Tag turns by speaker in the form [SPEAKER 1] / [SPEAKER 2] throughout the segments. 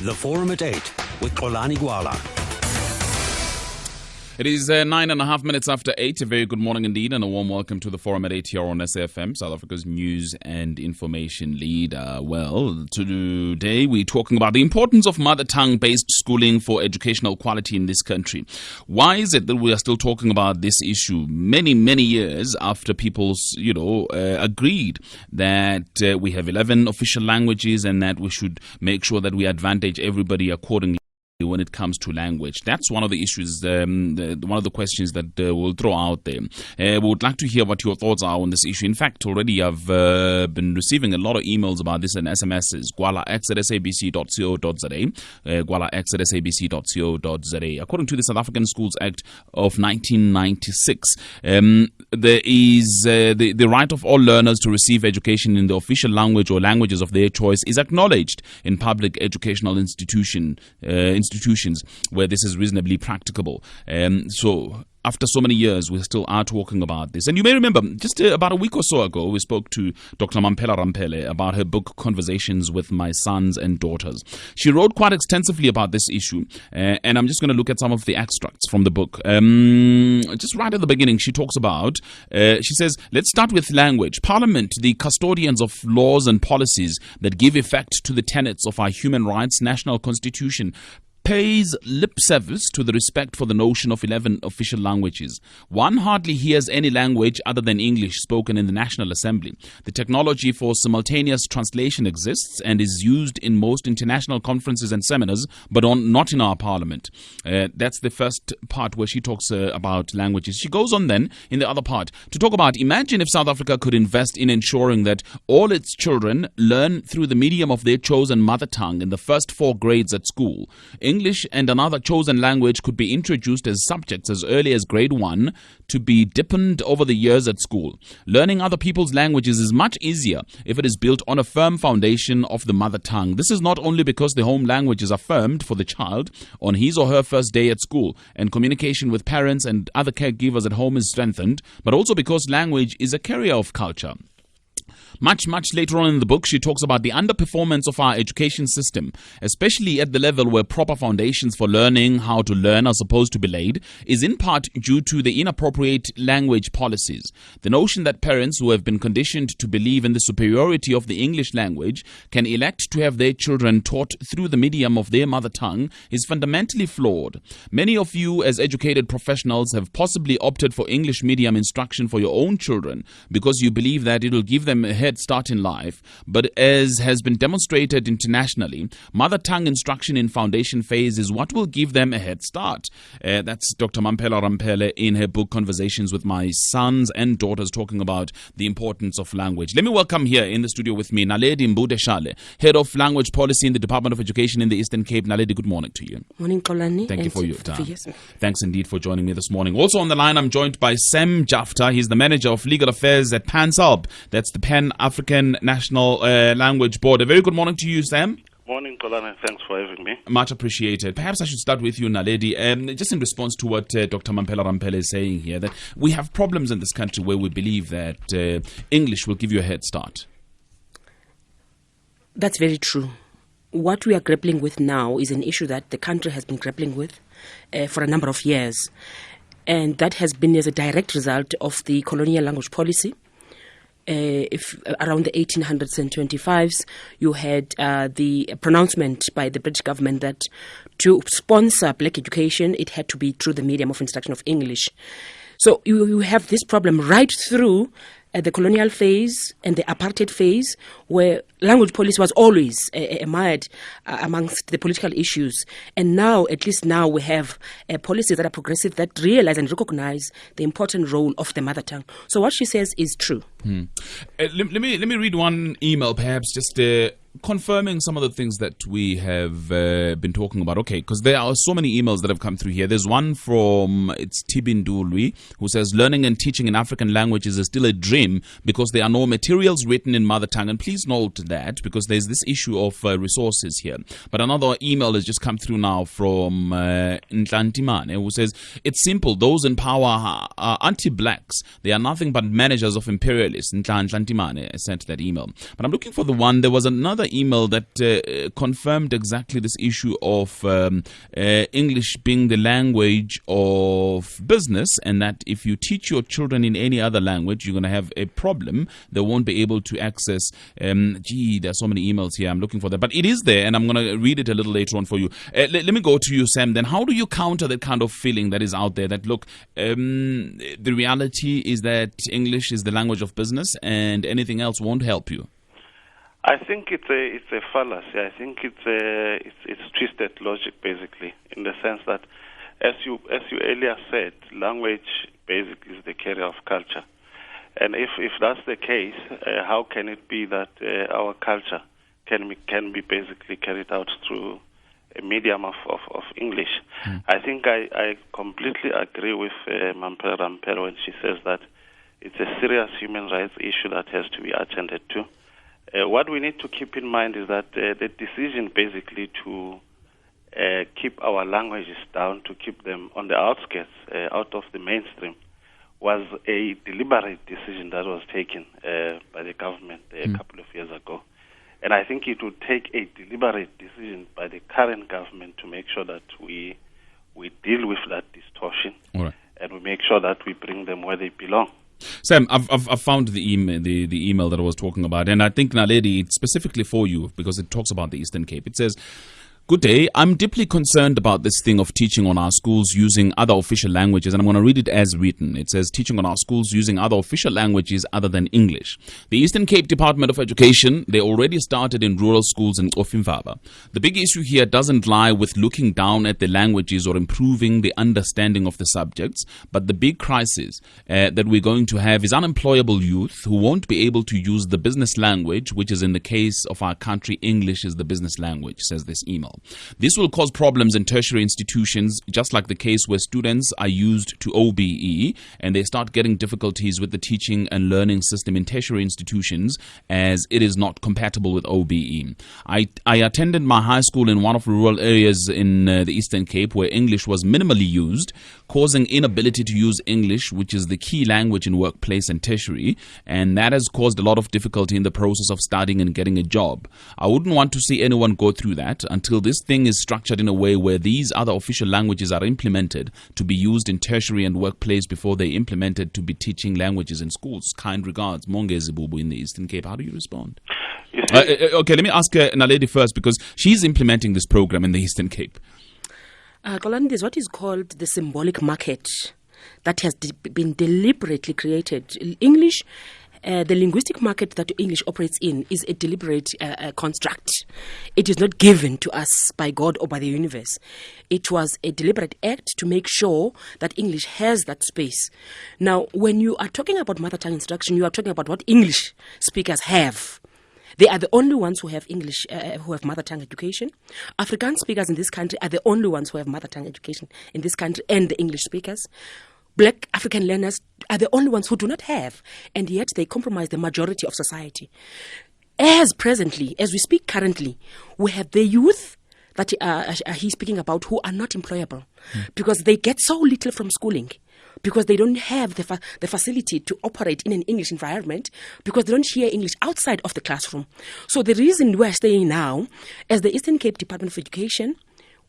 [SPEAKER 1] The Forum at 8 with Xolani Gwala.
[SPEAKER 2] It is 9.5 after 8. A very good morning indeed, and a warm welcome to the Forum at 8 here on SAFM, South Africa's news and information leader. Well, today we're talking about the importance of mother tongue-based schooling for educational quality in this country. Why is it that we are still talking about this issue many years after people, agreed that we have 11 official languages and that we should make sure that we advantage everybody accordingly when it comes to language? That's one of the issues, one of the questions that we'll throw out there. We would like to hear what your thoughts are on this issue. In fact, already I've been receiving a lot of emails about this and SMSs. gwalax@sabc.co.za, gwalax@sabc.co.za. According to the South African Schools Act of 1996, there is the right of all learners to receive education in the official language or languages of their choice is acknowledged in public educational institutions where this is reasonably practicable. So after so many years, we still are talking about this. And you may remember, just about a week or so ago, we spoke to Dr. Mamphela Ramphele about her book, Conversations with My Sons and Daughters. She wrote quite extensively about this issue, and I'm just going to look at some of the extracts from the book. Just right at the beginning, she talks about, she says, let's start with language. Parliament, the custodians of laws and policies that give effect to the tenets of our human rights, national constitution, pays lip service to the respect for the notion of 11 official languages. One hardly hears any language other than English spoken in the National Assembly. The technology for simultaneous translation exists and is used in most international conferences and seminars, but not in our parliament. That's the first part where she talks about languages. She goes on then, in the other part, to talk about, imagine if South Africa could invest in ensuring that all its children learn through the medium of their chosen mother tongue in the first 4 grades at school. English and another chosen language could be introduced as subjects as early as grade 1 to be deepened over the years at school. Learning other people's languages is much easier if it is built on a firm foundation of the mother tongue. This is not only because the home language is affirmed for the child on his or her first day at school and communication with parents and other caregivers at home is strengthened, but also because language is a carrier of culture. Much later on in the book, she talks about the underperformance of our education system, especially at the level where proper foundations for learning how to learn are supposed to be laid, is in part due to the inappropriate language policies. The notion that parents who have been conditioned to believe in the superiority of the English language can elect to have their children taught through the medium of their mother tongue is fundamentally flawed. Many of you as educated professionals have possibly opted for English medium instruction for your own children because you believe that it will give them a head start in life, but as has been demonstrated internationally, mother tongue instruction in foundation phase is what will give them a head start. That's Dr. Mamphela Ramphele in her book Conversations with My Sons and Daughters, talking about the importance of language. Let me welcome here in the studio with me Naledi Mbudeshale, Head of Language Policy in the Department of Education in the Eastern Cape. Naledi, good morning to you.
[SPEAKER 3] Morning, Xolani.
[SPEAKER 2] Thank you for your time. Thanks indeed for joining me this morning. Also on the line, I'm joined by Sam Jafta. He's the Manager of Legal Affairs at PANSALB. That's the Pan-African National Language Board. A very good morning to you, Sam.
[SPEAKER 4] Morning, Xolani. Thanks for having me.
[SPEAKER 2] Much appreciated. Perhaps I should start with you, Naledi. Just in response to what Dr. Mamphela Ramphele is saying here, that we have problems in this country where we believe that English will give you a head start.
[SPEAKER 3] That's very true. What we are grappling with now is an issue that the country has been grappling with for a number of years. And that has been as a direct result of the colonial language policy. If around the 1800s and 25s, you had the pronouncement by the British government that to sponsor black education, it had to be through the medium of instruction of English. So you have this problem right through the colonial phase and the apartheid phase, where language policy was always admired amongst the political issues. And now, at least now, we have policies that are progressive that realize and recognize the important role of the mother tongue. So what she says is true.
[SPEAKER 2] Let me read one email, perhaps just confirming some of the things that we have been talking about. Okay, because there are so many emails that have come through here. There's one from, it's Tibindulwi, who says, learning and teaching in African languages is still a dream because there are no materials written in mother tongue. And please note that because there's this issue of resources here. But another email has just come through now from Ntlantimane, who says, it's simple. Those in power are anti-blacks. They are nothing but managers of imperialists. Ntlantimane sent that email. But I'm looking for the one. There was another email that confirmed exactly this issue of English being the language of business, and that if you teach your children in any other language, you're going to have a problem. They won't be able to access. There's so many emails here. I'm looking for that, but it is there, and I'm going to read it a little later on for you. Let me go to you, Sam. Then, how do you counter that kind of feeling that is out there? That look, the reality is that English is the language of business, and anything else won't help you.
[SPEAKER 4] I think it's a fallacy. I think it's twisted logic, basically, in the sense that, as you earlier said, language basically is the carrier of culture. And if that's the case, how can it be that our culture can be basically carried out through a medium of English? I think I completely agree with Mampela Rampelo when she says that it's a serious human rights issue that has to be attended to. What we need to keep in mind is that the decision basically to keep our languages down, to keep them on the outskirts, out of the mainstream, was a deliberate decision that was taken by the government a couple of years ago. And I think it would take a deliberate decision by the current government to make sure that we deal with that distortion, and we make sure that we bring them where they belong.
[SPEAKER 2] Sam, I've found the email that I was talking about, and I think, Naledi, it's specifically for you because it talks about the Eastern Cape. It says, good day. I'm deeply concerned about this thing of teaching on our schools using other official languages, and I'm going to read it as written. It says, teaching on our schools using other official languages other than English. The Eastern Cape Department of Education, they already started in rural schools in Ofimvaba. The big issue here doesn't lie with looking down at the languages or improving the understanding of the subjects, but the big crisis that we're going to have is unemployable youth who won't be able to use the business language, which is in the case of our country, English is the business language, says this email. This will cause problems in tertiary institutions, just like the case where students are used to OBE and they start getting difficulties with the teaching and learning system in tertiary institutions as it is not compatible with OBE. I attended my high school in one of the rural areas in the Eastern Cape where English was minimally used, causing inability to use English, which is the key language in workplace and tertiary, and that has caused a lot of difficulty in the process of studying and getting a job. I wouldn't want to see anyone go through that until this thing is structured in a way where these other official languages are implemented to be used in tertiary and workplace before they're implemented to be teaching languages in schools. Kind regards, Mongezi Bubu in the Eastern Cape. How do you respond? Okay, let me ask Naledi first because she's implementing this program in the Eastern Cape.
[SPEAKER 3] Kolani, there's what is called the symbolic market that has been deliberately created. English, the linguistic market that English operates in is a deliberate construct. It is not given to us by God or by the universe. It was a deliberate act to make sure that English has that space. Now, when you are talking about mother tongue instruction, you are talking about what English speakers have. They are the only ones who have English, who have mother tongue education. Afrikaans speakers in this country are the only ones who have mother tongue education in this country, and the English speakers. Black African learners are the only ones who do not have, and yet they compromise the majority of society. As we speak currently, we have the youth that he's speaking about who are not employable because they get so little from schooling, because they don't have the facility to operate in an English environment, because they don't hear English outside of the classroom. So the reason we're staying now, as the Eastern Cape Department of Education,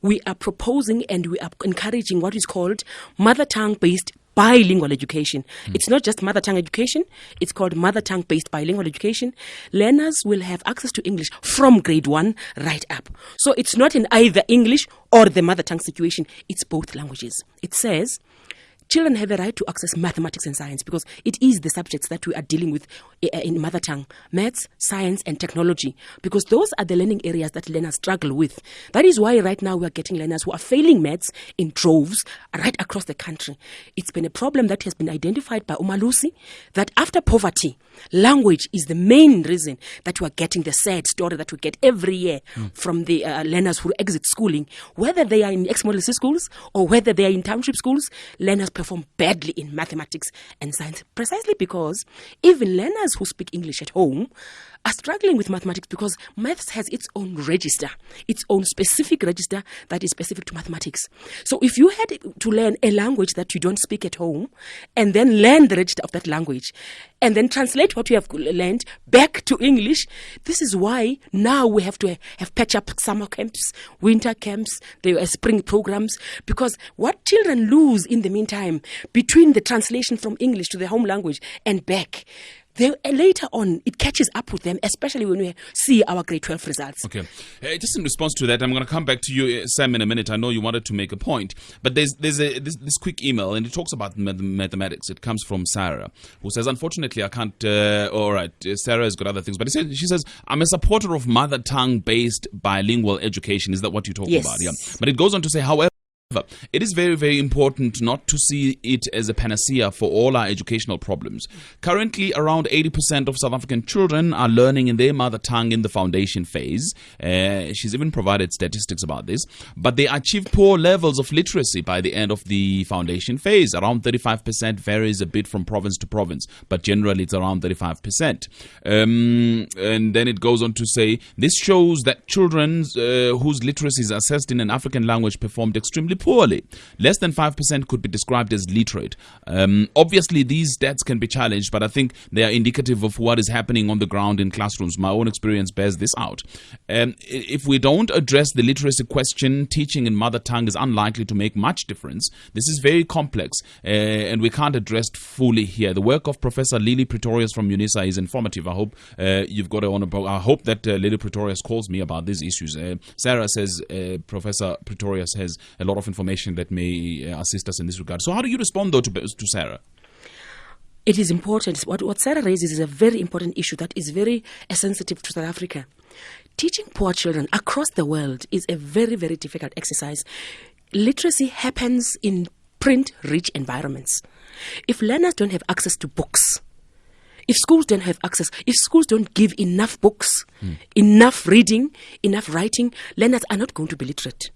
[SPEAKER 3] we are proposing and we are encouraging what is called mother tongue-based bilingual education. It's not just mother tongue education, it's called mother tongue-based bilingual education. Learners will have access to English from grade 1 right up. So it's not in either English or the mother tongue situation, it's both languages. It says children have a right to access mathematics and science because it is the subjects that we are dealing with in mother tongue, maths, science, and technology, because those are the learning areas that learners struggle with. That is why right now we are getting learners who are failing maths in droves right across the country. It's been a problem that has been identified by Umalusi, that after poverty, language is the main reason that we are getting the sad story that we get every year from the learners who exit schooling. Whether they are in ex-model schools or whether they are in township schools, learners perform badly in mathematics and science, precisely because even learners who speak English at home are struggling with mathematics because maths has its own register, its own specific register that is specific to mathematics. So if you had to learn a language that you don't speak at home and then learn the register of that language and then translate what you have learned back to English, this is why now we have to have patch up summer camps, winter camps, the spring programs, because what children lose in the meantime between the translation from English to their home language and back, later on, it catches up with them, especially when we see our grade 12 results.
[SPEAKER 2] Okay. Just in response to that, I'm going to come back to you, Sam, in a minute. I know you wanted to make a point, but there's this quick email, and it talks about mathematics. It comes from Sarah, who says, unfortunately, I can't, all right, Sarah has got other things, but she says, I'm a supporter of mother tongue-based bilingual education. Is that what you're talking about? Yeah. But it goes on to say, however, it is very, very important not to see it as a panacea for all our educational problems. Currently, around 80% of South African children are learning in their mother tongue in the foundation phase. She's even provided statistics about this. But they achieve poor levels of literacy by the end of the foundation phase. Around 35%, varies a bit from province to province, but generally it's around 35%. And then it goes on to say, this shows that children whose literacy is assessed in an African language performed extremely poorly. Less than 5% could be described as literate. Obviously, these stats can be challenged, but I think they are indicative of what is happening on the ground in classrooms. My own experience bears this out. If we don't address the literacy question, teaching in mother tongue is unlikely to make much difference. This is very complex, and we can't address it fully here. The work of Professor Lily Pretorius from UNISA is informative. I hope you've got I hope that Lily Pretorius calls me about these issues. Sarah says Professor Pretorius has a lot of information that may assist us in this regard. So how do you respond, though, to Sarah?
[SPEAKER 3] It is important. What Sarah raises is a very important issue that is very sensitive to South Africa. Teaching poor children across the world is a very, very difficult exercise. Literacy happens in print-rich environments. If learners don't have access to books, if schools don't have access, if schools don't give enough books, enough reading, enough writing, learners are not going to be literate.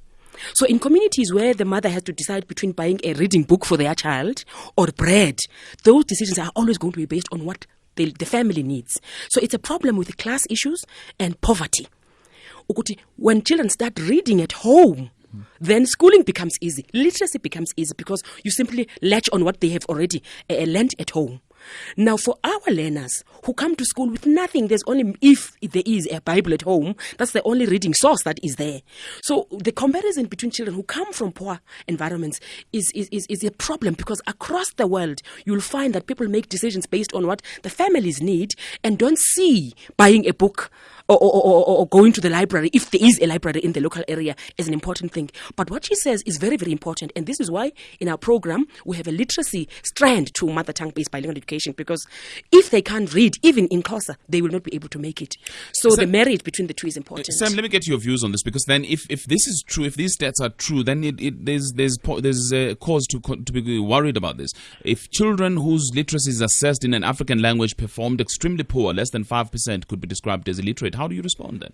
[SPEAKER 3] So in communities where the mother has to decide between buying a reading book for their child or bread, those decisions are always going to be based on what the family needs. So it's a problem with class issues and poverty. When children start reading at home, then schooling becomes easy. Literacy becomes easy because you simply latch on what they have already learned at home. Now, for our learners who come to school with nothing, there's only, if there is a Bible at home, that's the only reading source that is there. So the comparison between children who come from poor environments is a problem, because across the world, you'll find that people make decisions based on what the families need and don't see buying a book or going to the library, if there is a library in the local area, is an important thing. But what she says is very, very important. And this is why in our program, we have a literacy strand to mother tongue-based bilingual education, because if they can't read, even in Xhosa, they will not be able to make it. So the marriage between the two is important.
[SPEAKER 2] Sam, let me get your views on this, because then if this is true, if these stats are true, then there's a cause to be worried about this. If children whose literacy is assessed in an African language performed extremely poor, less than 5% could be described as illiterate, how do you respond then?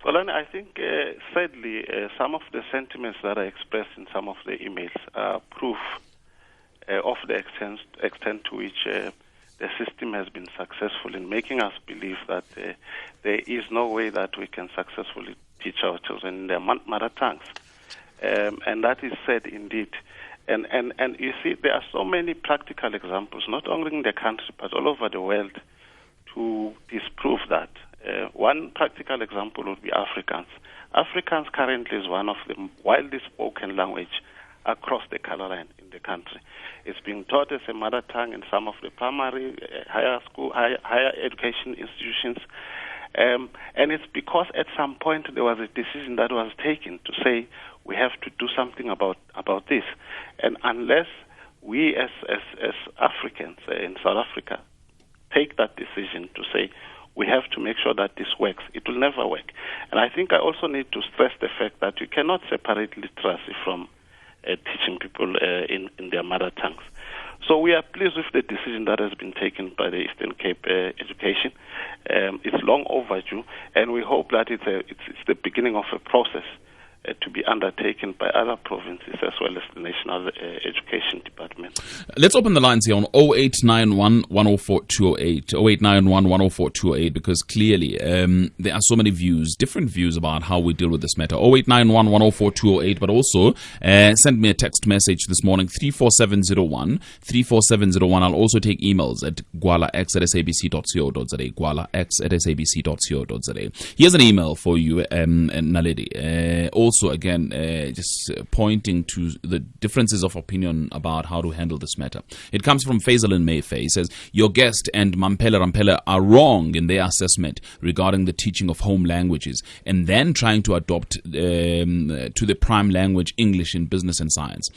[SPEAKER 4] Well, I think, sadly, some of the sentiments that are expressed in some of the emails are proof of the extent to which the system has been successful in making us believe that there is no way that we can successfully teach our children in their mother tongues. And that is sad indeed. And you see, there are so many practical examples, not only in the country, but all over the world, to disprove that. One practical example would be Afrikaans. Afrikaans currently is one of the widely spoken language across the color line in the country. It's being taught as a mother tongue in some of the primary, higher education institutions. And it's because at some point there was a decision that was taken to say we have to do something about this. And unless we as Africans in South Africa take that decision to say we have to make sure that this works, it will never work. And I think I also need to stress the fact that you cannot separate literacy from teaching people in their mother tongues. So we are pleased with the decision that has been taken by the Eastern Cape Education. It's long overdue, and we hope that it's the beginning of a process to be undertaken by other provinces as well as the National Education Department.
[SPEAKER 2] Let's open the lines here on 0891 104 208, 0891 104 208, because clearly there are so many views, different views about how we deal with this matter. 0891 104 208, but also send me a text message this morning, 34701, 34701. I'll also take emails at gwalax@sabc.co.za, gwalax@sabc.co.za. Here's an email for you, Naledi. Also, again, just pointing to the differences of opinion about how to handle this matter. It comes from Faisal in Mayfair. He says, your guest and Mampela Rampela are wrong in their assessment regarding the teaching of home languages and then trying to adopt to the prime language English in business and science.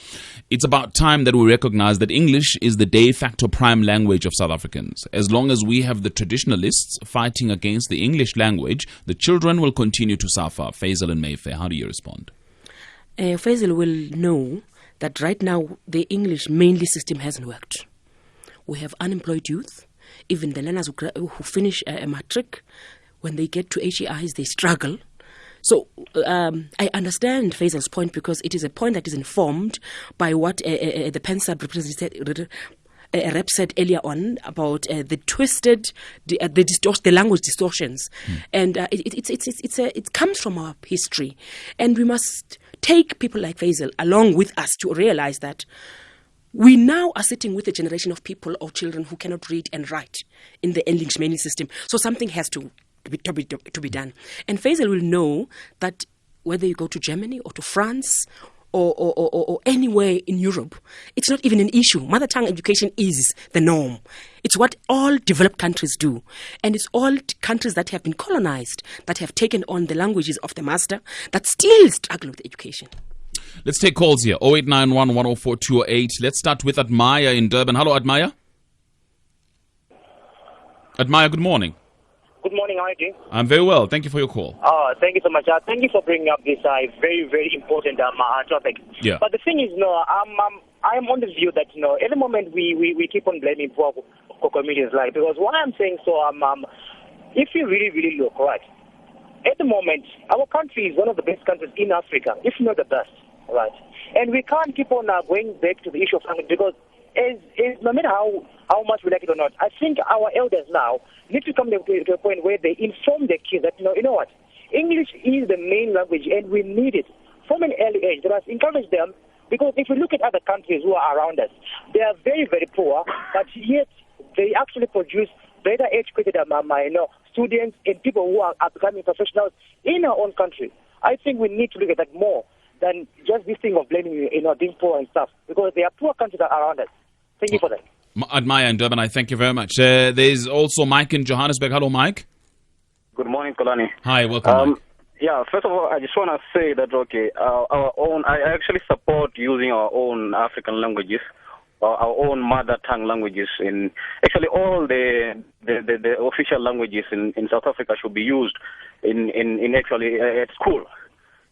[SPEAKER 2] It's about time that we recognize that English is the de facto prime language of South Africans. As long as we have the traditionalists fighting against the English language, the children will continue to suffer. Faisal in Mayfair, how do you respond?
[SPEAKER 3] Faisal will know that right now the English mainly system hasn't worked. We have unemployed youth. Even the learners who finish a matric, when they get to HEIs, they struggle. So I understand Faisal's point, because it is a point that is informed by what the PENSAB rep said earlier on about the twisted, the language distortions, and it comes from our history, and we must take people like Faisal along with us to realize that we now are sitting with a generation of people or children who cannot read and write in the English mainly system. So something has to be done, and Faisal will know that whether you go to Germany or to France or anywhere in Europe, it's not even an issue. Mother tongue education is the norm. It's what all developed countries do. And it's all countries that have been colonized, that have taken on the languages of the master, that still struggle with education.
[SPEAKER 2] Let's take calls here. 0891 104 208. Let's start with Admire in Durban. Hello, Admire. Admire, good morning.
[SPEAKER 5] Good morning, how are you doing?
[SPEAKER 2] I'm very well. Thank you for your call.
[SPEAKER 5] Thank you so much. Thank you for bringing up this very, very important topic.
[SPEAKER 2] Yeah.
[SPEAKER 5] But the thing is, I'm on the view that, at the moment we keep on blaming poor comedians, like, because why I'm saying so, if you really, really look, right, at the moment, our country is one of the best countries in Africa, if not the best, right? And we can't keep on going back to the issue of language, because no matter how much we like it or not, I think our elders now need to come to a point where they inform their kids that, you know what, English is the main language and we need it from an early age. They must encourage them, because if you look at other countries who are around us, they are very, very poor, but yet they actually produce better educated students and people who are becoming professionals in our own country. I think we need to look at that more than just this thing of blaming, being poor and stuff, because there are poor countries around us. Thank you for that.
[SPEAKER 2] Admire in Durban, I thank you very much. There's also Mike in Johannesburg. Hello, Mike.
[SPEAKER 6] Good morning, Kolani.
[SPEAKER 2] Hi, welcome, Mike.
[SPEAKER 6] Yeah, first of all, I just want to say that, I actually support using our own African languages, our own mother tongue languages. Actually, all the official languages in South Africa should be used in actually at school,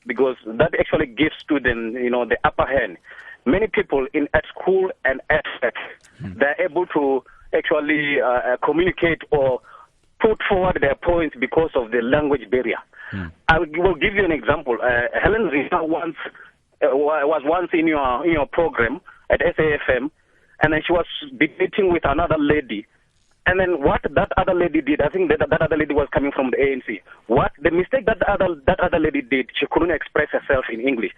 [SPEAKER 6] because that actually gives students, the upper hand. Many people at school and at work, they're able to actually communicate or put forward their points because of the language barrier. I will give you an example. Helen Zille was once in your program at SAFM, and then she was debating with another lady. And then what that other lady did, I think that other lady was coming from the ANC. What the mistake that other lady did, she couldn't express herself in English.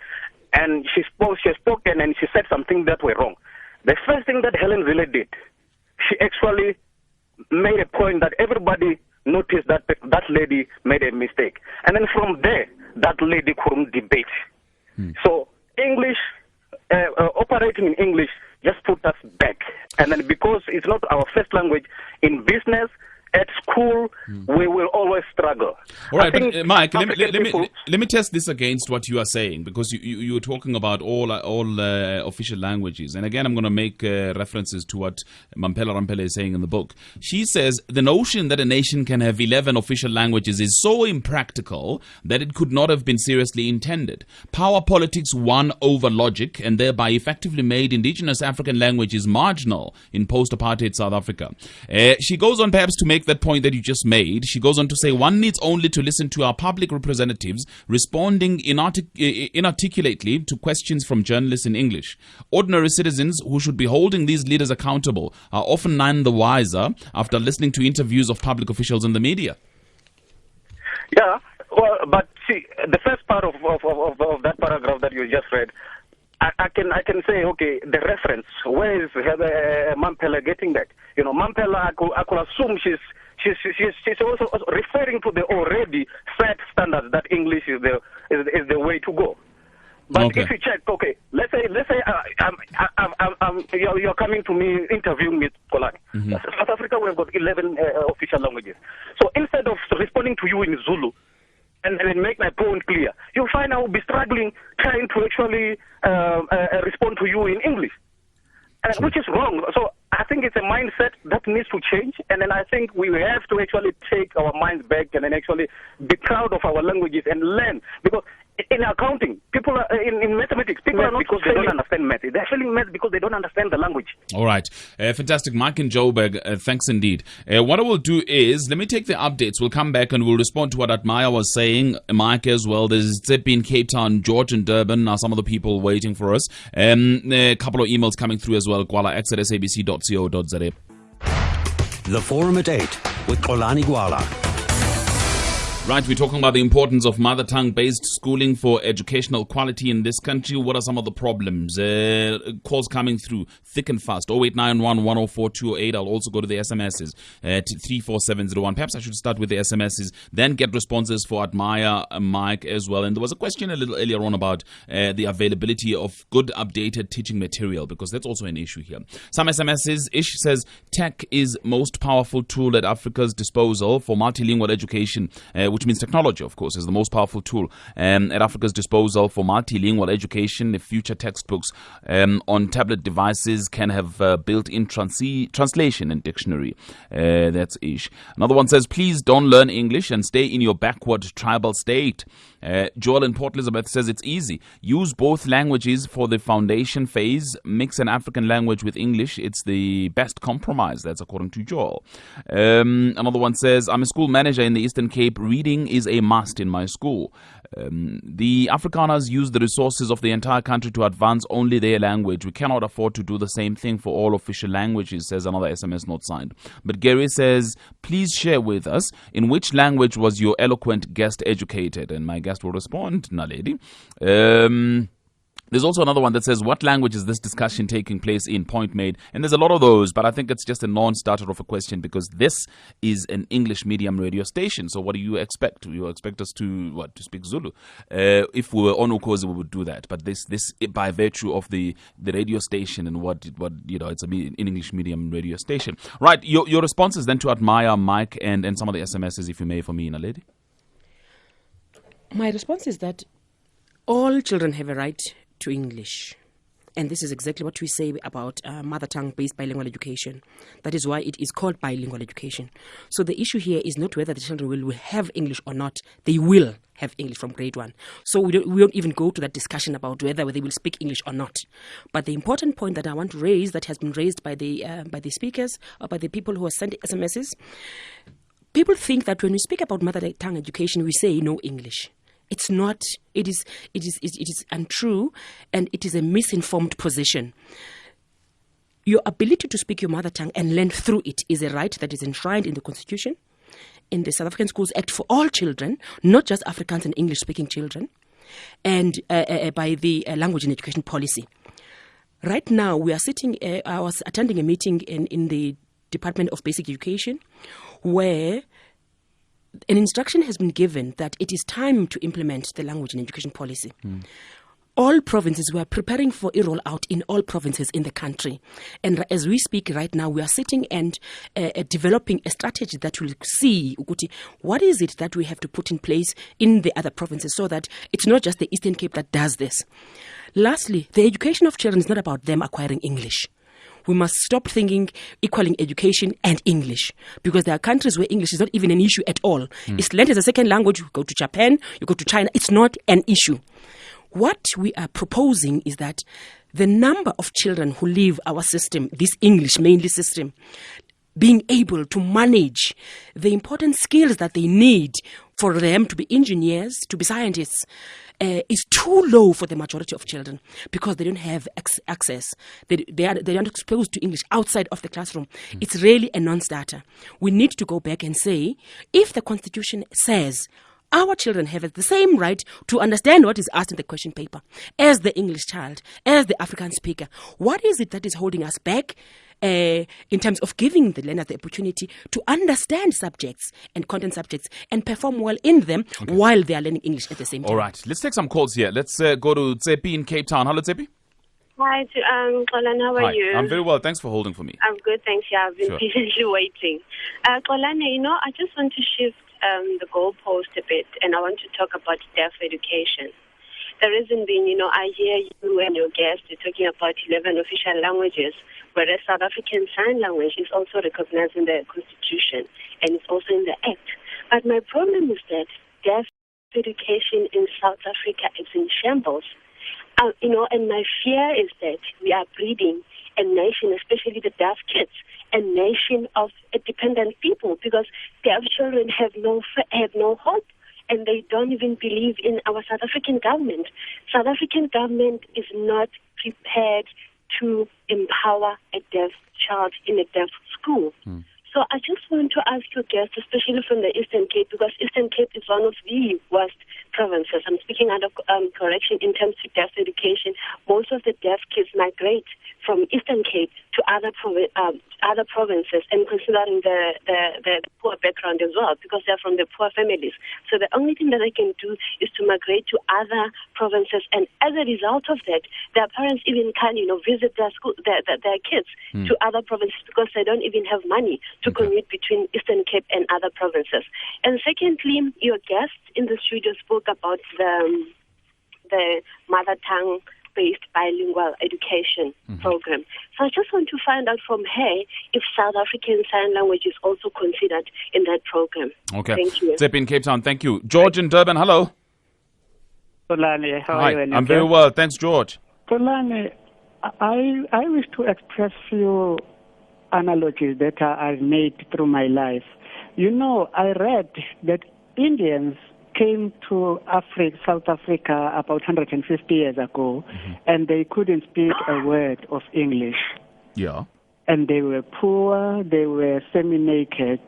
[SPEAKER 6] And she spoke and she said something that were wrong. The first thing that Helen Zille did, she actually made a point that everybody noticed that that lady made a mistake. And then from there, that lady couldn't debate. So English, operating in English just put us back. And then because it's not our first language, in business, at school, we will always struggle.
[SPEAKER 2] All right, but Mike, let me test this against what you are saying, because you were talking about all official languages. And again, I'm going to make references to what Mampela Rampela is saying in the book. She says the notion that a nation can have 11 official languages is so impractical that it could not have been seriously intended. Power politics won over logic and thereby effectively made indigenous African languages marginal in post-apartheid South Africa. She goes on perhaps to make make that point that you just made. She goes on to say, one needs only to listen to our public representatives responding inarticulately to questions from journalists in English. Ordinary citizens who should be holding these leaders accountable are often none the wiser after listening to interviews of public officials in the media.
[SPEAKER 6] Yeah, well, but see, the first part of that paragraph that you just read, I can say, okay, the reference, where is Mampela getting that? You know, Mampela, I could assume she's also referring to the already set standards that English is the way to go. But if you check, okay, let's say you're coming to me, interviewing me, Kolani. South Africa, we've got 11 official languages. So instead of responding to you in Zulu and make my point clear, you'll find I will be struggling trying to actually respond to you in English, which is wrong. So I think it's a mindset that needs to change, and then I think we have to actually take our minds back and then actually be proud of our languages and learn, because in accounting, people are in mathematics, people are not because they don't understand math. They're failing math because they don't understand the language.
[SPEAKER 2] All right. Fantastic. Mike and Joburg, thanks indeed. What I will do is, let me take the updates. We'll come back and we'll respond to what Atmaya was saying. Mike as well. There's Zippy in Cape Town, George in Durban. Some of the people waiting for us. A couple of emails coming through as well. kwala@sabc.co.za.
[SPEAKER 1] The Forum at 8 with Xolani Gwala.
[SPEAKER 2] Right, we're talking about the importance of mother tongue-based schooling for educational quality in this country. What are some of the problems? Calls coming through thick and fast. 0891 104 208. I'll also go to the SMSs to 34701. Perhaps I should start with the SMSs, then get responses for Admire, Mike as well. And there was a question a little earlier on about the availability of good updated teaching material, because that's also an issue here. Some SMSs, Ish says, tech is most powerful tool at Africa's disposal for multilingual education, which means technology, of course, is the most powerful tool at Africa's disposal for multilingual education. The future textbooks on tablet devices can have built-in translation and dictionary. That's Ish. Another one says, please don't learn English and stay in your backward tribal state. Joel in Port Elizabeth says it's easy. Use both languages for the foundation phase. Mix an African language with English. It's the best compromise. That's according to Joel. Another one says, I'm a school manager in the Eastern Cape. Reading is a must in my school. The Afrikaners use the resources of the entire country to advance only their language. We cannot afford to do the same thing for all official languages, says another SMS not signed. But Gary says, please share with us in which language was your eloquent guest educated? And my guest will respond, Naledi. There's also another one that says, what language is this discussion taking place in? Point made. And there's a lot of those, but I think it's just a non-starter of a question, because this is an English medium radio station. So what do you expect? You expect us to speak Zulu? If we were on Ukhozi, we would do that. But this by virtue of the radio station and what it's an English medium radio station. Right, your responses then to Admire, Mike, and some of the SMSs, if you may, for me, Naledi.
[SPEAKER 3] My response is that all children have a right to English. And this is exactly what we say about mother tongue-based bilingual education. That is why it is called bilingual education. So the issue here is not whether the children will have English or not. They will have English from grade 1. So we don't even go to that discussion about whether they will speak English or not. But the important point that I want to raise, that has been raised by the speakers or by the people who are sending SMSs, people think that when we speak about mother tongue education, we say no English. It's not. It is untrue, and it is a misinformed position. Your ability to speak your mother tongue and learn through it is a right that is enshrined in the Constitution, in the South African Schools Act for all children, not just Afrikaans and English-speaking children, and by the Language and Education Policy. Right now, we are sitting. I was attending a meeting in the Department of Basic Education, where an instruction has been given that it is time to implement the language and education policy. All provinces were preparing for a rollout in all provinces in the country. And as we speak right now, we are sitting and developing a strategy that will see what is it that we have to put in place in the other provinces, so that it's not just the Eastern Cape that does this. Lastly, the education of children is not about them acquiring English. We must stop thinking equaling education and English, because there are countries where English is not even an issue at all. It's learned as a second language. You go to Japan, you go to China. It's not an issue. What we are proposing is that the number of children who leave our system, this English mainly system, being able to manage the important skills that they need for them to be engineers, to be scientists, is too low for the majority of children because they don't have access. They aren't exposed to English outside of the classroom. It's really a non-starter. We need to go back and say, if the Constitution says our children have the same right to understand what is asked in the question paper as the English child, as the African speaker, what is it that is holding us back in terms of giving the learner the opportunity to understand subjects and content subjects and perform well in them while they are learning English at the same time?
[SPEAKER 2] All right, let's take some calls here. Let's go to Tsepi in Cape Town. Hello, Tsepi.
[SPEAKER 7] Hi, Xolani, how are you?
[SPEAKER 2] I'm very well. Thanks for holding for me.
[SPEAKER 7] I'm good, thanks. Yeah, I've been patiently waiting. Xolani, I just want to shift the goalpost a bit, and I want to talk about deaf education. The reason being, I hear you and your guest talking about 11 official languages, whereas South African Sign Language is also recognized in the Constitution and it's also in the Act. But my problem is that deaf education in South Africa is in shambles. And my fear is that we are breeding a nation, especially the deaf kids, a nation of dependent people, because deaf children have no hope, and they don't even believe in our South African government. South African government is not prepared to empower a deaf child in a deaf school. So I just want to ask your guests, especially from the Eastern Cape, because Eastern Cape is one of the worst provinces. I'm speaking under correction in terms of deaf education. Most of the deaf kids migrate from Eastern Cape to other provinces, and considering the poor background as well, because they're from the poor families. So the only thing that they can do is to migrate to other provinces, and as a result of that, their parents even can, visit their kids to other provinces because they don't even have money to commute between Eastern Cape and other provinces. And secondly, your guest in the studio spoke about the mother tongue based bilingual education program. So I just want to find out from her if South African Sign Language is also considered in that program.
[SPEAKER 2] Okay.
[SPEAKER 7] Thank you.
[SPEAKER 2] Tsepi in Cape Town, thank you. George in Durban, hello.
[SPEAKER 8] Xolani, how
[SPEAKER 2] Hi,
[SPEAKER 8] are you?
[SPEAKER 2] I'm very well. Thanks, George.
[SPEAKER 8] Xolani, I wish to express few analogies that I've made through my life. I read that Indians came to South Africa about 150 years ago, and they couldn't speak a word of English.
[SPEAKER 2] Yeah.
[SPEAKER 8] And they were poor, they were semi-naked,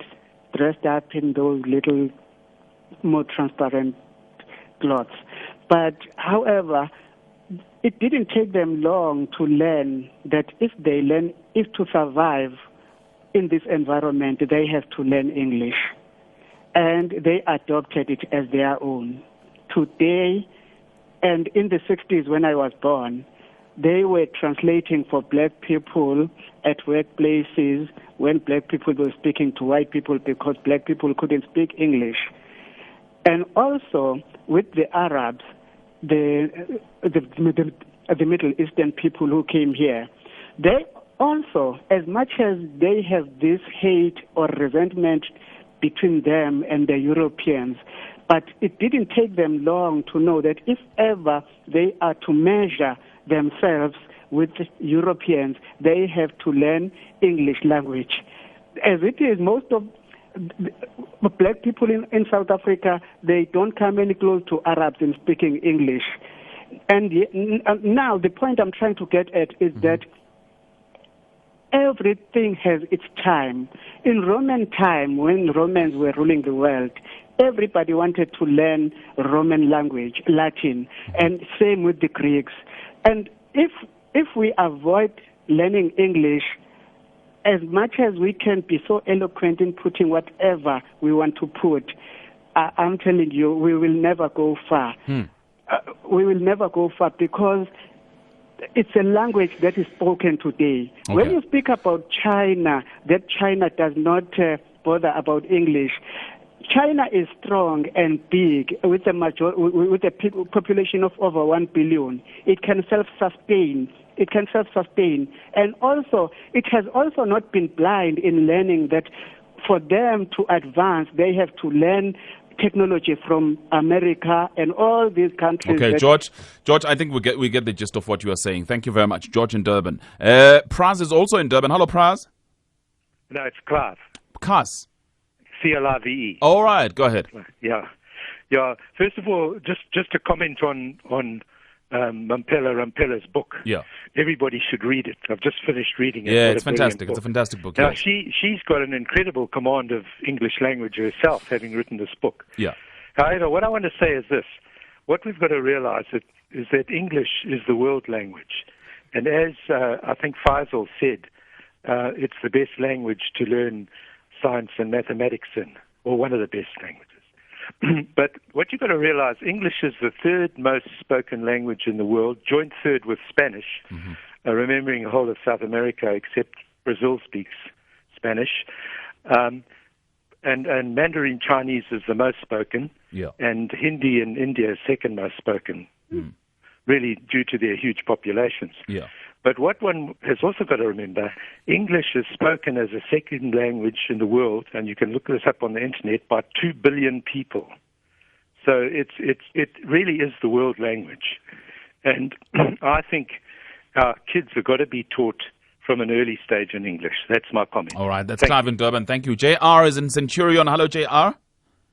[SPEAKER 8] dressed up in those little more transparent clothes. But, however, it didn't take them long to learn that if to survive in this environment, they have to learn English. And they adopted it as their own. Today, and in the 60s when I was born, they were translating for black people at workplaces when black people were speaking to white people because black people couldn't speak English. And also with the Arabs, the Middle Eastern people who came here, they also, as much as they have this hate or resentment between them and the Europeans, but it didn't take them long to know that if ever they are to measure themselves with Europeans, they have to learn English language. As it is, most of the black people in South Africa, they don't come any close to Arabs in speaking English. And now the point I'm trying to get at is that everything has its time. In Roman time, when Romans were ruling the world, everybody wanted to learn Roman language, Latin, and same with the Greeks. And if we avoid learning English, as much as we can be so eloquent in putting whatever we want to put, I'm telling you, we will never go far. We will never go far because it's a language that is spoken today.
[SPEAKER 2] Okay.
[SPEAKER 8] When you speak about China, that China does not bother about English. China is strong and big with a population of over 1 billion. It can self-sustain. And also, it has also not been blind in learning that for them to advance, they have to learn technology from America and all these countries.
[SPEAKER 2] Okay, George, I think we get the gist of what you are saying. Thank you very much, George in Durban. Praz is also in Durban. Hello, Praz.
[SPEAKER 9] No, it's Clive.
[SPEAKER 2] Cus.
[SPEAKER 9] CLIVE.
[SPEAKER 2] All right, go ahead.
[SPEAKER 9] Yeah. First of all, just a comment on Mampela Rampella's book.
[SPEAKER 2] Yeah.
[SPEAKER 9] Everybody should read it. I've just finished reading it.
[SPEAKER 2] Yeah,
[SPEAKER 9] What
[SPEAKER 2] it's
[SPEAKER 9] a brilliant
[SPEAKER 2] fantastic. It's a
[SPEAKER 9] book.
[SPEAKER 2] fantastic book.
[SPEAKER 9] Now,
[SPEAKER 2] Yes.
[SPEAKER 9] she's got an incredible command of English language herself, having written this book.
[SPEAKER 2] Yeah.
[SPEAKER 9] However, what I want to say is this. What we've got to realize is that English is the world language. And as I think Faisal said, it's the best language to learn science and mathematics in, or one of the best languages. But what you've got to realize, English is the third most spoken language in the world, joint third with Spanish, remembering the whole of South America, except Brazil speaks Spanish. And Mandarin Chinese is the most spoken, and Hindi in India is second most spoken, really due to their huge populations.
[SPEAKER 2] Yeah.
[SPEAKER 9] But what one has also got to remember, English is spoken as a second language in the world, and you can look this up on the internet, by 2 billion people. So it really is the world language. And I think our kids have got to be taught from an early stage in English. That's my comment.
[SPEAKER 2] All right, that's Clive in Durban. Thank you. JR is in Centurion. Hello, JR.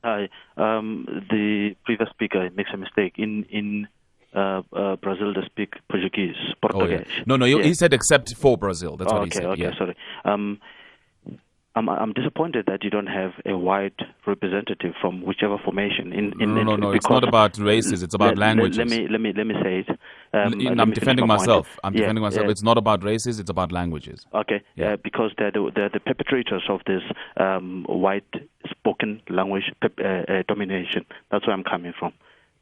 [SPEAKER 10] Hi. The previous speaker makes a mistake. In Brazil, they speak Portuguese, Portuguese.
[SPEAKER 2] Oh, yeah. No, he said except for Brazil. That's what he said.
[SPEAKER 10] Okay, sorry. I'm disappointed that you don't have a white representative from whichever formation.
[SPEAKER 2] No. It's not about races. It's about languages.
[SPEAKER 10] Let me say it.
[SPEAKER 2] I'm defending myself. Defending myself. It's not about races. It's about languages.
[SPEAKER 10] Okay. Because they're the perpetrators of this white spoken language domination. That's where I'm coming from.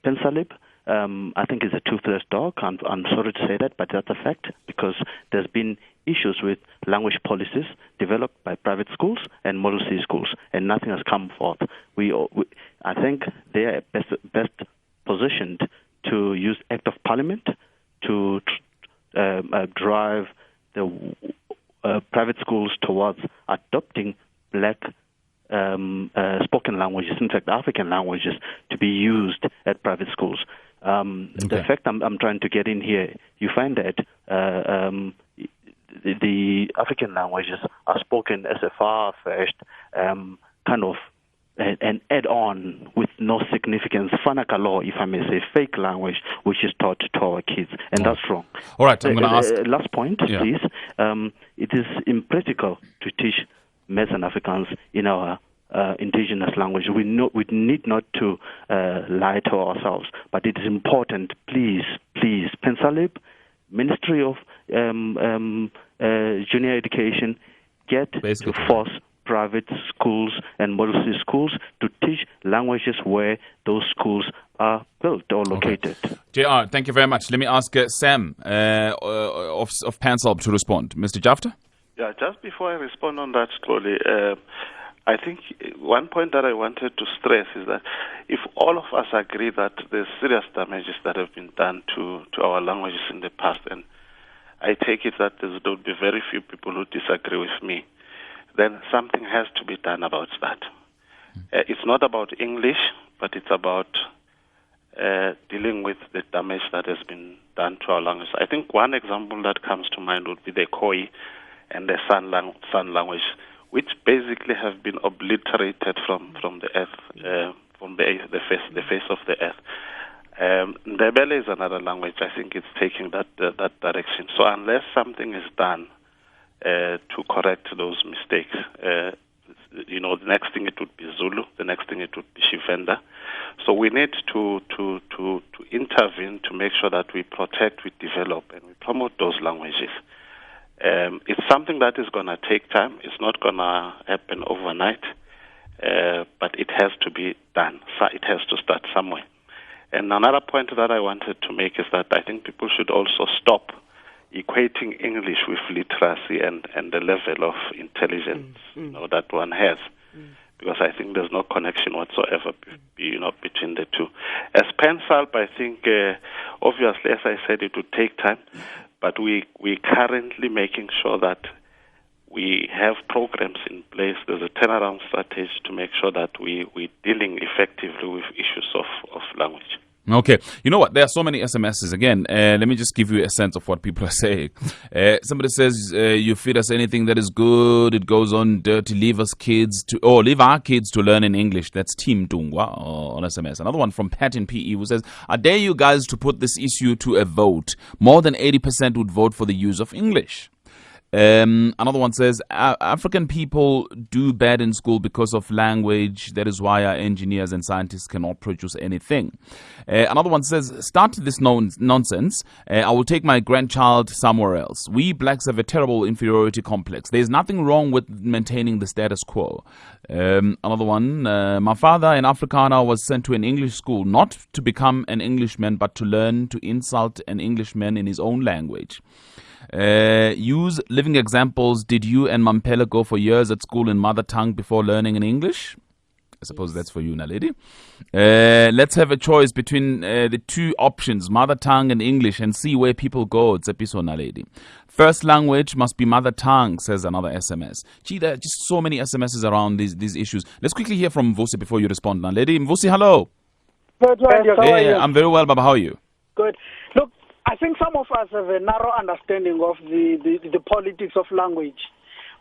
[SPEAKER 10] Pensalib, I think it's a toothless dog. I'm sorry to say that, but that's a fact, because there's been issues with language policies developed by private schools and Model C schools, and nothing has come forth. I think they are best positioned to use Act of Parliament to drive the private schools towards adopting black spoken languages, in fact African languages, to be used at private schools. The fact I'm trying to get in here, you find that the African languages are spoken as a far-fetched kind of an add-on with no significance, Fanakalo, if I may say, fake language, which is taught to our kids, and that's wrong.
[SPEAKER 2] All right, I'm going to ask...
[SPEAKER 10] Last point, please. It is impractical to teach Maths and Afrikaans in our indigenous language. We need not to lie to ourselves, but it is important. Please, Pensalib, Ministry of Junior Education, get to force private schools and Model C schools to teach languages where those schools are built or located.
[SPEAKER 2] JR, thank you very much. Let me ask Sam of Pansalb to respond. Mr. Jafta?
[SPEAKER 4] Yeah, just before I respond on that, Chloe, I think one point that I wanted to stress is that if all of us agree that there's serious damages that have been done to our languages in the past, and I take it that there will be very few people who disagree with me, then something has to be done about that. It's not about English, but it's about dealing with the damage that has been done to our language. I think one example that comes to mind would be the Khoi and the San language, which basically have been obliterated from the earth, from the face of the earth. Ndebele is another language. I think it's taking that direction. So unless something is done to correct those mistakes, the next thing it would be Zulu, the next thing it would be Shivenda. So we need to intervene to make sure that we protect, we develop, and we promote those languages. It's something that is going to take time. It's not going to happen overnight, but it has to be done. So it has to start somewhere. And another point that I wanted to make is that I think people should also stop equating English with literacy and the level of intelligence that one has, because I think there's no connection whatsoever between the two. As Pensalb, I think obviously, as I said, it would take time. But we're currently making sure that we have programs in place. There's a turnaround strategy to make sure that we're dealing effectively with issues of language.
[SPEAKER 2] Okay. You know what? There are so many SMSs. Again, let me just give you a sense of what people are saying. Somebody says, you feed us anything that is good. It goes on dirty. Leave our kids to learn in English. That's Team Dungwa on SMS. Another one from Pat in PE who says, I dare you guys to put this issue to a vote. More than 80% would vote for the use of English. Another one says, African people do bad in school because of language. That is why our engineers and scientists cannot produce anything. Another one says, start this nonsense. I will take my grandchild somewhere else. We blacks have a terrible inferiority complex. There's nothing wrong with maintaining the status quo. Another one, my father, an Afrikaner, was sent to an English school, not to become an Englishman, but to learn to insult an Englishman in his own language. Use living examples. Did you and Mampela go for years at school in mother tongue before learning in English? I suppose that's for you, Naledi. Let's have a choice between the two options, mother tongue and English, and see where people go. It's episode, Naledi. First language must be mother tongue, says another SMS. Gee, there are just so many SMSs around these issues. Let's quickly hear from Mvusi before you respond, Naledi. Mvusi, hello.
[SPEAKER 11] Good.
[SPEAKER 2] Hey, I'm very well, Baba. How are you?
[SPEAKER 11] Good. Look, I think some of us have a narrow understanding of the politics of language.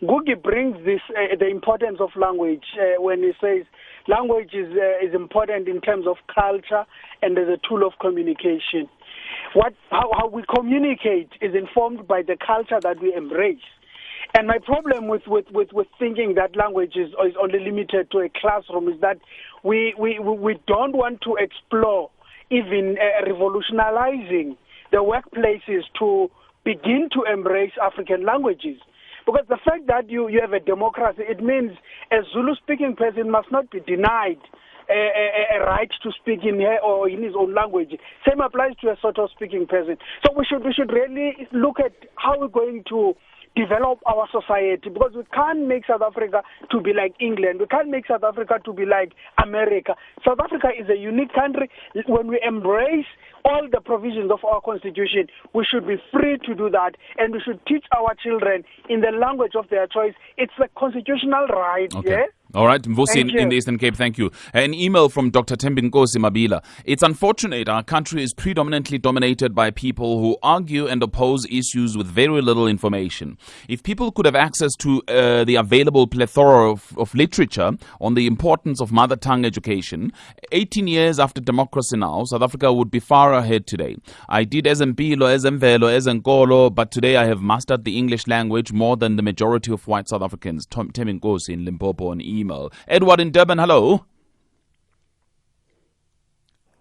[SPEAKER 11] Gugi brings this the importance of language when he says language is important in terms of culture and as a tool of communication. How we communicate is informed by the culture that we embrace. And my problem with thinking that language is only limited to a classroom is that we don't want to explore even revolutionizing the workplaces to begin to embrace African languages. Because the fact that you have a democracy, it means a Zulu-speaking person must not be denied a right to speak in her or in his own language. Same applies to a Soto-speaking person. So we should really look at how we're going to develop our society, because we can't make South Africa to be like England. We can't make South Africa to be like America. South Africa is a unique country. When we embrace all the provisions of our constitution, we should be free to do that, and we should teach our children in the language of their choice. It's a constitutional right.
[SPEAKER 2] Okay.
[SPEAKER 11] Yeah?
[SPEAKER 2] All right, Mvusi in the Eastern Cape, thank you. An email from Dr. Tembinkosi Mabila. It's unfortunate our country is predominantly dominated by people who argue and oppose issues with very little information. If people could have access to the available plethora of literature on the importance of mother tongue education, 18 years after democracy now, South Africa would be far ahead today. I did Ezempilo, Ezemvelo, Ezenkolo, but today I have mastered the English language more than the majority of white South Africans. Tembinkosi in Limpopo on email. Edward in Durban, hello.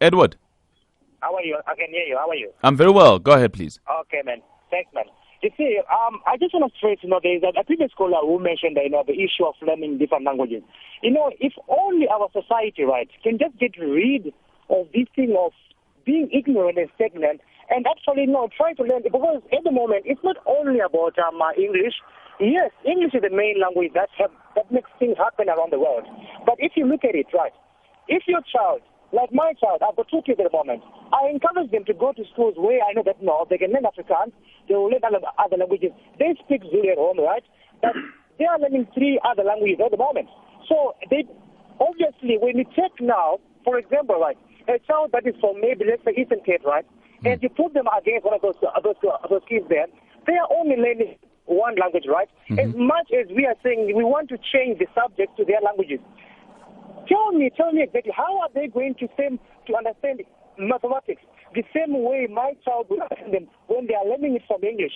[SPEAKER 2] Edward.
[SPEAKER 5] How are you? I can hear you. How are you?
[SPEAKER 2] I'm very well. Go ahead, please.
[SPEAKER 5] Okay, man. Thanks, man. You see, I just want to stress, there's a previous caller who mentioned, the issue of learning different languages. If only our society, right, can just get rid of this thing of being ignorant and stagnant and actually, try to learn, because at the moment, it's not only about English. Yes, English is the main language that makes things happen around the world. But if you look at it, right, if your child, like my child, I've got 2 kids at the moment, I encourage them to go to schools where I know that they can learn Afrikaans, they will learn other languages. They speak Zulu at home, right? But they are learning 3 other languages at the moment. So they obviously, when you take now, for example, right, a child that is from maybe, let's say, Eastern Cape, right, and you put them against one of those kids there, they are only learning one language, right? Mm-hmm. As much as we are saying we want to change the subject to their languages, tell me exactly how are they going to understand mathematics the same way my child will understand them when they are learning it from English?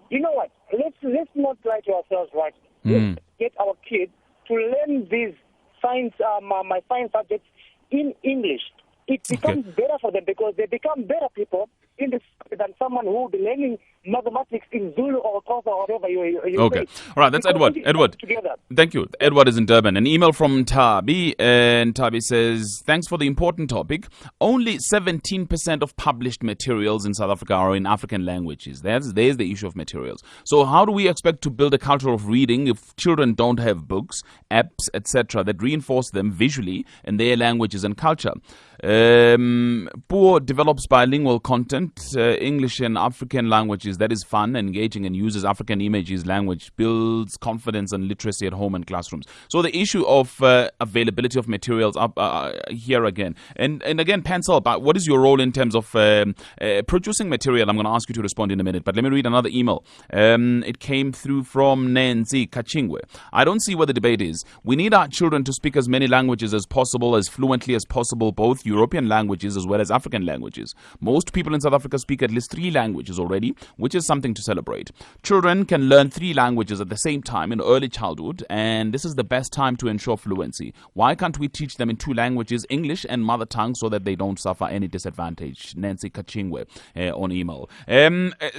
[SPEAKER 5] You know what? Let's not lie to ourselves, right? Let's get our kids to learn these science, my science subjects in English. It becomes better for them because they become better people in this than someone who will be learning mathematics in Zulu or Xhosa or whatever you
[SPEAKER 2] okay.
[SPEAKER 5] say.
[SPEAKER 2] All right, that's Edward. Thank you. Edward is in Durban. An email from Tabi, and Tabi says, thanks for the important topic. Only 17% of published materials in South Africa are in African languages. There's the issue of materials. So how do we expect to build a culture of reading if children don't have books, apps, etc. that reinforce them visually in their languages and culture? Poor develops bilingual content, English and African languages. That is fun, engaging, and uses African images. Language builds confidence and literacy at home and classrooms. So the issue of availability of materials up here again. And again, Pencil, what is your role in terms of producing material? I'm going to ask you to respond in a minute, but let me read another email. It came through from Nancy Kachingwe. I don't see what the debate is. We need our children to speak as many languages as possible, as fluently as possible, both European languages as well as African languages. Most people in South Africa speak at least 3 languages already, which is something to celebrate. Children can learn 3 languages at the same time in early childhood, and this is the best time to ensure fluency. Why can't we teach them in 2 languages, English and mother tongue, so that they don't suffer any disadvantage? Nancy Kachingwe on email.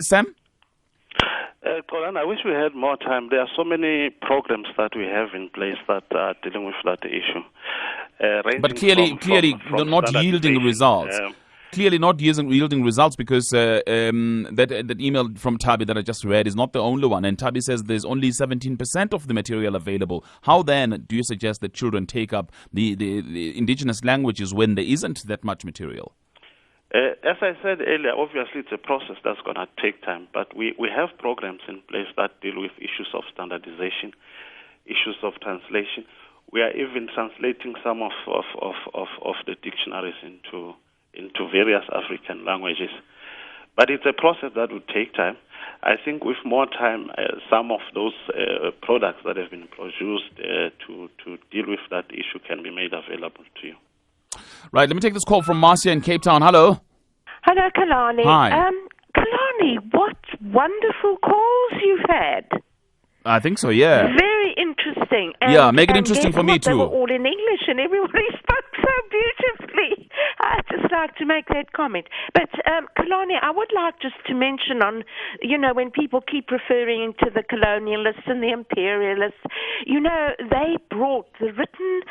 [SPEAKER 2] Sam?
[SPEAKER 4] Colin, I wish we had more time. There are so many programs that we have in place that are dealing with that issue.
[SPEAKER 2] But clearly not yielding results. Clearly not yielding results, because that email from Tabi that I just read is not the only one. And Tabi says there's only 17% of the material available. How then do you suggest that children take up the indigenous languages when there isn't that much material?
[SPEAKER 4] As I said earlier, obviously it's a process that's going to take time, but we have programs in place that deal with issues of standardization, issues of translation. We are even translating some of the dictionaries into various African languages. But it's a process that will take time. I think with more time, some of those products that have been produced to deal with that issue can be made available to you.
[SPEAKER 2] Right, let me take this call from Marcia in Cape Town. Hello.
[SPEAKER 12] Hello, Kalani.
[SPEAKER 2] Hi.
[SPEAKER 12] Kalani, what wonderful calls you've had.
[SPEAKER 2] I think so, yeah.
[SPEAKER 12] Very interesting. And,
[SPEAKER 2] yeah, make it interesting for me too.
[SPEAKER 12] They were all in English and everybody spoke so beautifully. I'd just like to make that comment. But, Kalani, I would like just to mention on, when people keep referring to the colonialists and the imperialists, they brought the written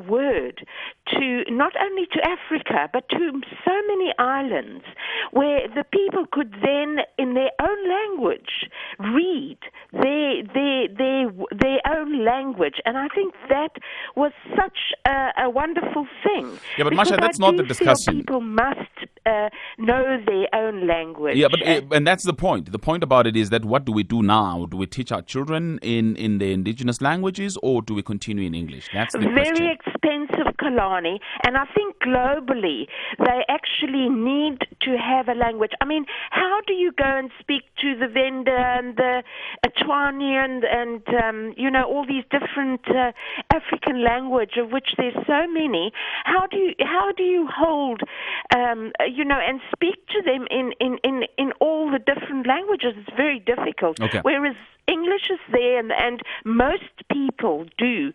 [SPEAKER 12] word to not only to Africa, but to so many islands where the people could then, in their own language, read their own language. And I think that was such a wonderful thing.
[SPEAKER 2] Yeah, but Masha, that's not the discussion.
[SPEAKER 12] People must know their own language.
[SPEAKER 2] Yeah, but and that's the point. The point about it is that what do we do now? Do we teach our children in the indigenous languages, or do we continue in English? That's the question.
[SPEAKER 12] Very expensive, Kalani, and I think globally they actually need to have a language. I mean, how do you go and speak to the Venda and the Atwani and all these different African language, of which there's so many? How do you hold and speak to them in all the different languages? It's very difficult.
[SPEAKER 2] Okay.
[SPEAKER 12] Whereas English is there, and most people do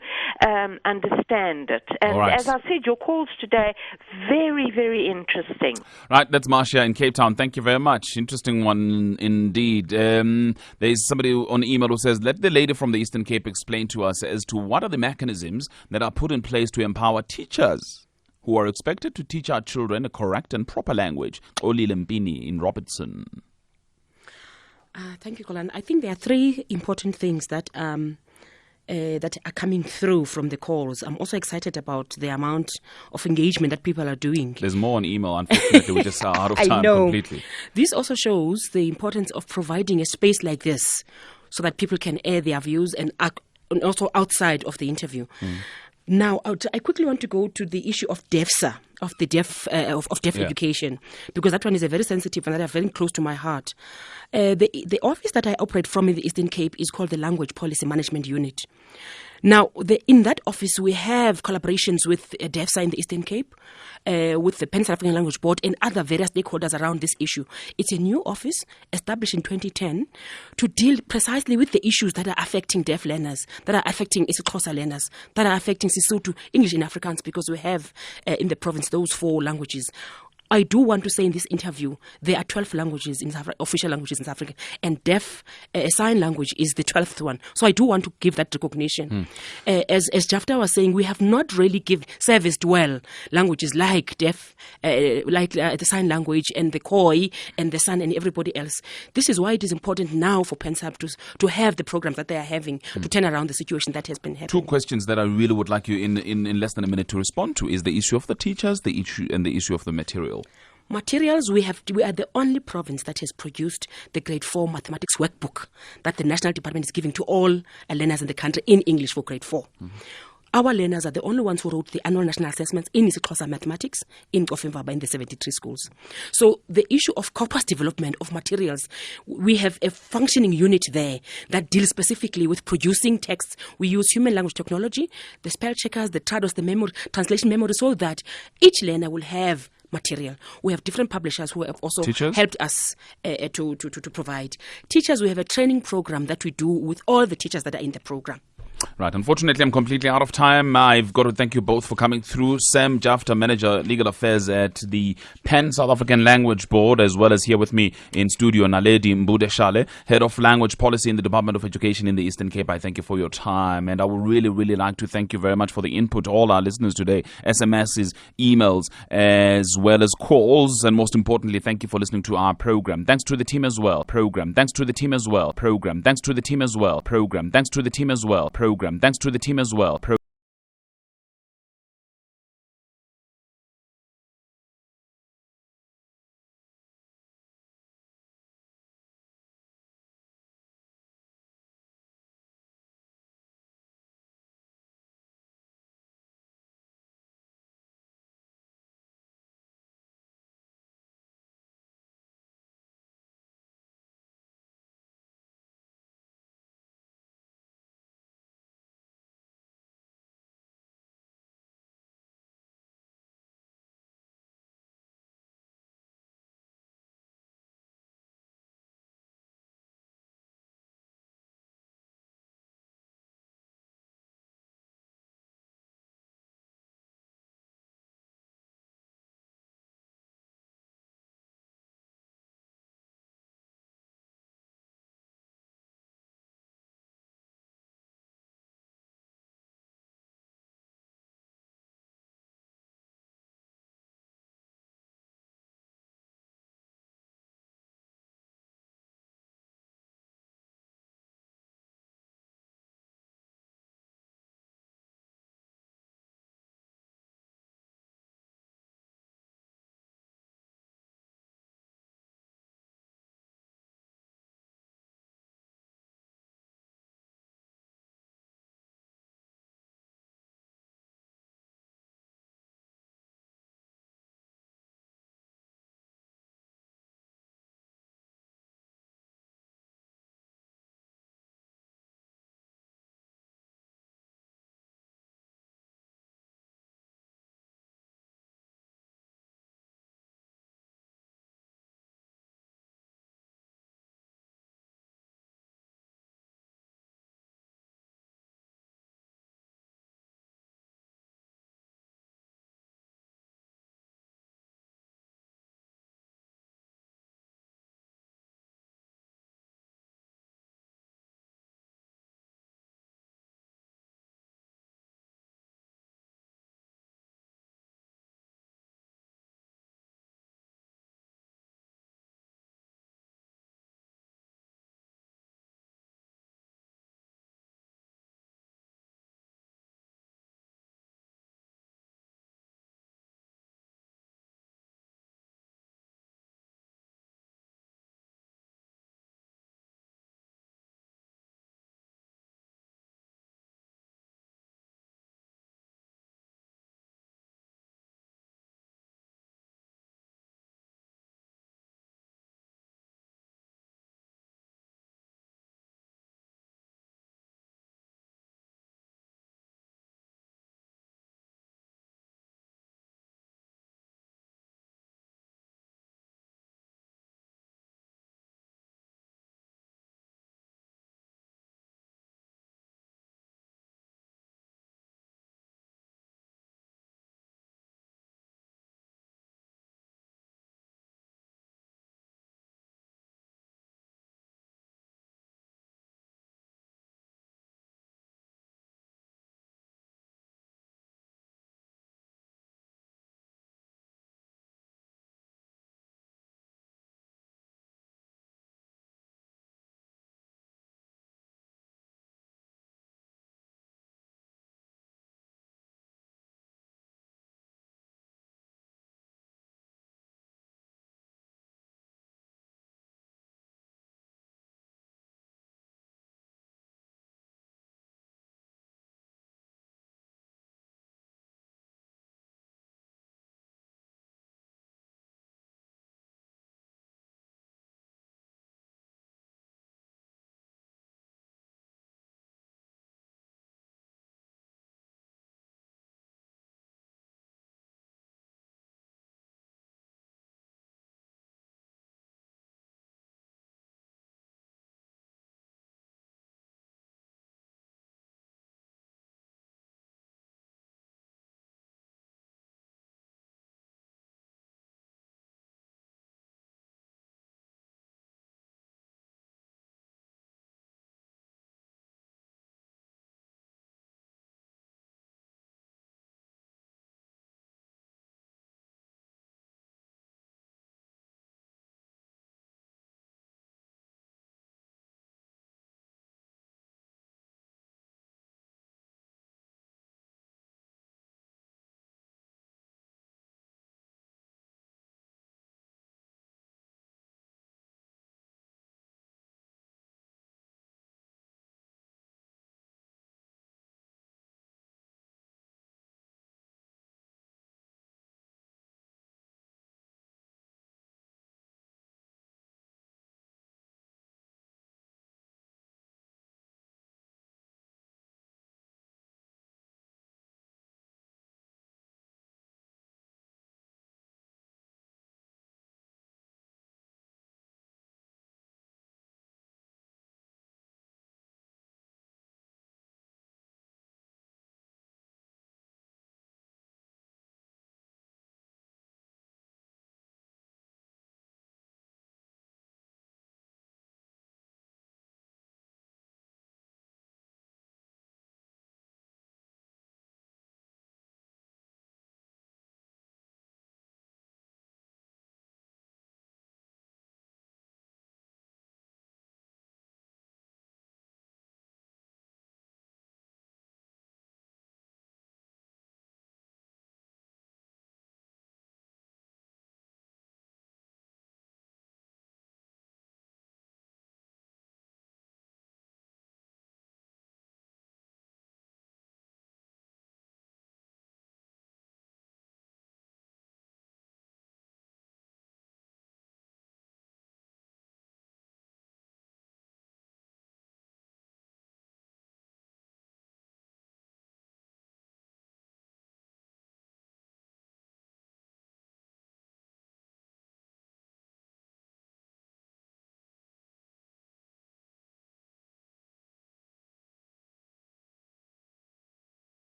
[SPEAKER 12] understand it. And
[SPEAKER 2] right.
[SPEAKER 12] As I said, your calls today, very, very interesting.
[SPEAKER 2] Right, that's Marcia in Cape Town. Thank you very much. Interesting one indeed. There's somebody on email who says, let the lady from the Eastern Cape explain to us as to what are the mechanisms that are put in place to empower teachers who are expected to teach our children a correct and proper language. Oli Lempini in Robertson.
[SPEAKER 3] Thank you, Colin. I think there are 3 important things that that are coming through from the calls. I'm also excited about the amount of engagement that people are doing.
[SPEAKER 2] There's more on email. Unfortunately, we're just out of time
[SPEAKER 3] I know.
[SPEAKER 2] completely.
[SPEAKER 3] This also shows the importance of providing a space like this so that people can air their views and also outside of the interview. Now, I quickly want to go to the issue of DEFSA, of deaf education, because that one is a very sensitive and that are very close to my heart. The office that I operate from in the Eastern Cape is called the Language Policy Management Unit. Now, in that office, we have collaborations with DEFSA in the Eastern Cape, with the Pan-African Language Board and other various stakeholders around this issue. It's a new office established in 2010 to deal precisely with the issues that are affecting deaf learners, that are affecting isiXhosa learners, that are affecting Sesotho, English and Afrikaans, because we have in the province those 4 languages. I do want to say in this interview, there are 12 languages in South Africa, official languages in South Africa, and deaf sign language is the 12th one. So I do want to give that recognition. As Jafta was saying, we have not really serviced well languages like deaf, the sign language and the Khoi and the San and everybody else. This is why it is important now for PenSAP to have the programs that they are having to turn around the situation that has been happening.
[SPEAKER 2] Two questions that I really would like you in less than a minute to respond to is the issue of the teachers, the issue of the material.
[SPEAKER 3] Materials, we are the only province that has produced the grade 4 mathematics workbook that the National Department is giving to all learners in the country in English for grade 4. Our learners are the only ones who wrote the annual national assessments in isiXhosa mathematics in Kofimvaba in the 73 schools. So the issue of corpus development of materials, we have a functioning unit there that deals specifically with producing texts. We use human language technology, the spell checkers, the trados, the memory, translation memory, so that each learner will have material. We have different publishers who have also helped us to provide. Teachers, we have a training program that we do with all the teachers that are in the program.
[SPEAKER 2] Right. Unfortunately, I'm completely out of time. I've got to thank you both for coming through. Sam Jafta, Manager Legal Affairs at the Pan South African Language Board, as well as here with me in studio, Naledi Mbudeshale, Head of Language Policy in the Department of Education in the Eastern Cape. I thank you for your time. And I would really, really like to thank you very much for the input, all our listeners today, SMSs, emails, as well as calls. And most importantly, thank you for listening to our program. Thanks to the team as well. Thanks to the team as well. Thanks to the team as well. Thanks to the team as well.